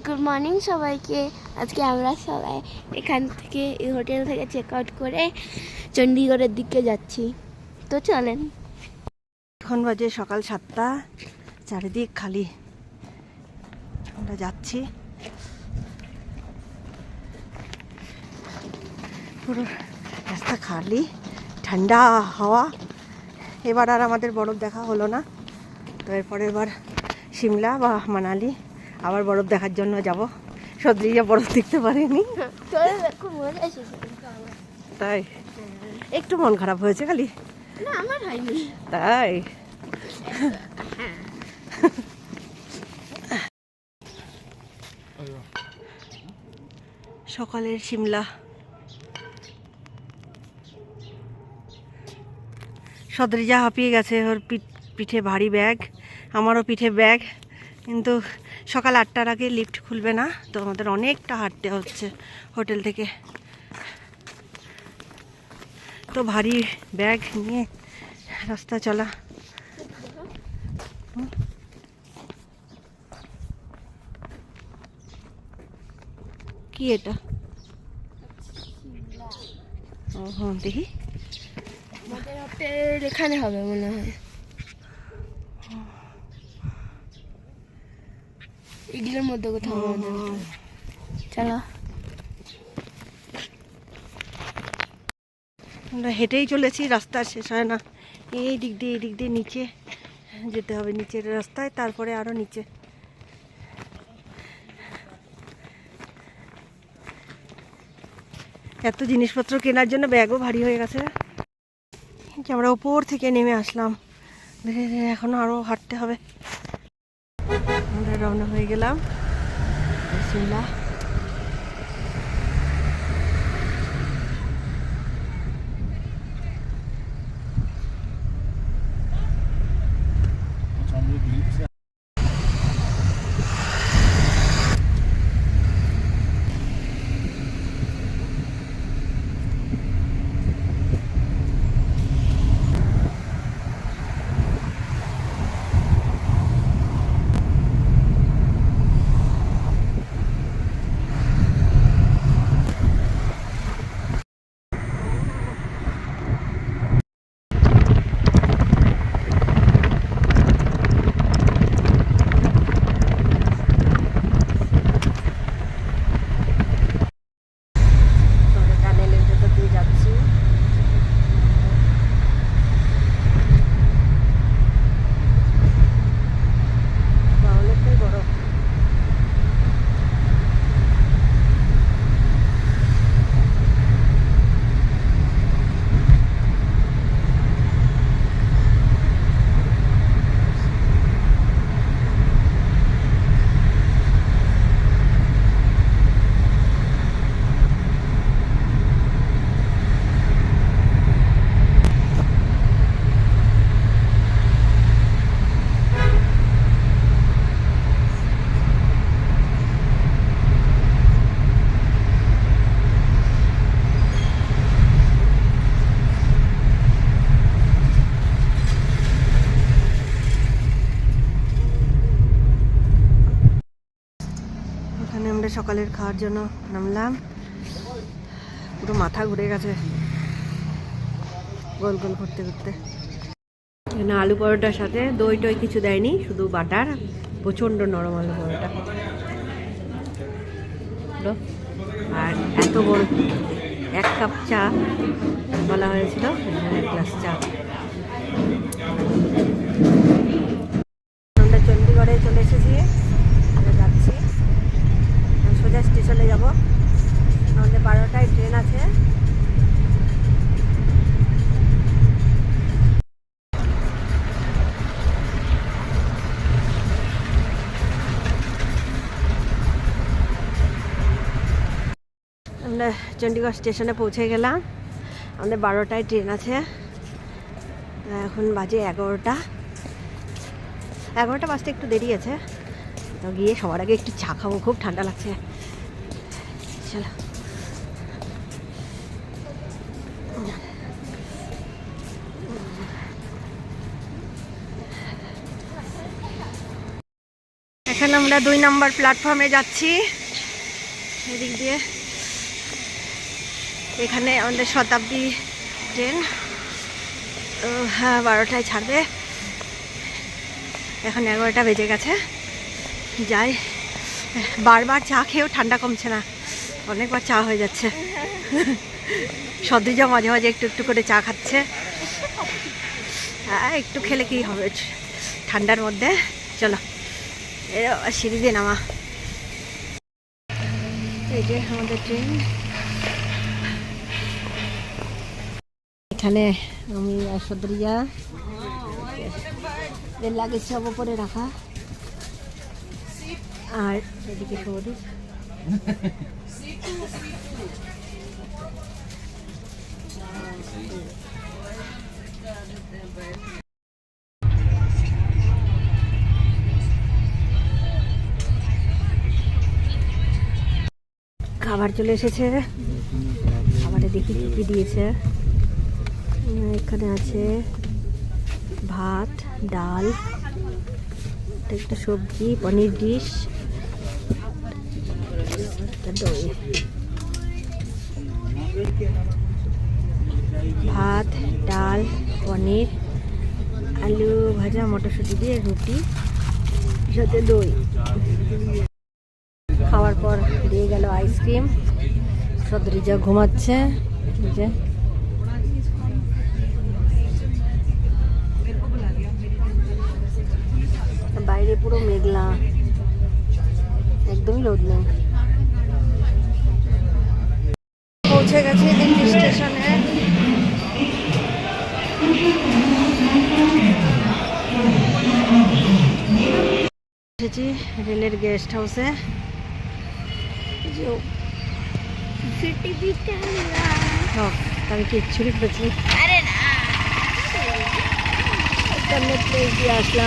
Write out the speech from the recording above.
Good morning সবাইকে। আজকে আমরা সবাই এখান থেকে এই হোটেল থেকে চেক আউট করে চণ্ডীগড়ের দিকে যাচ্ছি। তো চলেন। এখন বাজে সকাল 7টা, চারিদিক খালি। আমরা যাচ্ছি, পুরো রাস্তা খালি, ঠান্ডা হাওয়া। এবার আর আমাদের বরফ দেখা হলো না, তো এরপরের বার সিমলা বা মানালি আবার বরফ দেখার জন্য যাব। সদ্রিজা বরফ দেখতে পারিনি, খুব মজা এসেছে। তাই একটু মন খারাপ হয়েছে খালি। না, আমার হয়নি। তাই সকালের সিমলা। সদ্রিজা হাঁপিয়ে গেছে, ওর পিঠে ভারী ব্যাগ, আমারও পিঠে ব্যাগ, কিন্তু সকাল 8টার আগে লিফট খুলবে না, তো আমাদের অনেকটা হাঁটতে হচ্ছে হোটেল থেকে। তো ভারী ব্যাগ নিয়ে রাস্তা চলা। কি এটা? ও হ্যাঁ, দেখি। আমাদের হোটেল এখানে হবে মনে হয়। এগুলোর মধ্যে কোথাও আমাদের হোটেল। চলো, আমরা হেঁটেই চলেছি, রাস্তা শেষ হয় না। এই দিক দিয়ে নিচে যেতে হবে, নিচের রাস্তায়, তারপরে আরো নিচে। এত জিনিসপত্র কেনার জন্য ব্যাগও ভারী হয়ে গেছে। আমরা উপর থেকে নেমে আসলাম, ধীরে ধীরে এখনো আরো হাঁটতে হবে। আমরা রওনা হয়ে গেলাম সিমলা। আমরা সকালের খাওয়ার জন্য নামলাম, পুরো মাথা ঘুরে গেছে গোল গোল করতে করতে। এখানে আলু পরোটার সাথে দই টই কিছু দেয়নি, শুধু বাটার, প্রচণ্ড নরম আলু পরোটা। আর এত বড় 1 কাপ চা বলা হয়েছিল, এখানে 1 গ্লাস চা। আমরা চণ্ডীগড়ে চলে এসেছি, আমরা যাচ্ছি সোজা স্টেশনে যাব। আমাদের 12টায় ট্রেন আছে। আমরা চণ্ডীগড় স্টেশনে পৌঁছে গেলাম, আমাদের 12টায় ট্রেন আছে। এখন বাজে 11টা বাজতে একটু দেরি আছে, তো গিয়ে সবার আগে একটু চা খাবো, খুব ঠান্ডা লাগছে। চলো, এখানে আমরা 2 নম্বর প্ল্যাটফর্মে যাচ্ছি এদিক দিয়ে। এখানে আমাদের শতাব্দী ট্রেন, তো হ্যাঁ 12টায় ছাড়বে। এখন 11টা বেজে গেছে। যাই, বারবার চা খেয়েও ঠান্ডা কমছে না, অনেকবার চা হয়ে যাচ্ছে। সদ্রিজা মাঝে মাঝে একটু একটু করে চা খাচ্ছে। হ্যাঁ একটু খেলে কি হবে ঠান্ডার মধ্যে। চলো সিঁড়ি দিয়ে নামা। এই যে আমাদের ট্রেন। এখানে আমি আর সদ্রিজা রেল লাগেজ সব উপরে রাখা, আর এদিকে সৌদি। খাবার চলে এসেছে। খাবারে দেখি কি কি দিয়েছে। এখানে আছে ভাত, ডাল, একটা সবজি, পনির ডিশ, দই, ভাত, ডাল, পনির, আলু ভাজা, মটরশুঁটি দিয়ে রুটি, সাথে দই। খাওয়ার পর দিয়ে গেল আইসক্রিম। সদরিজা ঘুমাচ্ছে। যে বাইরে পুরো মেঘলা, একদমই রোদ নেই। পৌঁছে গেছে দিল্লি স্টেশনে। এসেছি রেলের গেস্ট হাউসে। আমি কিচ্ছুরি করেছি। আসলাম।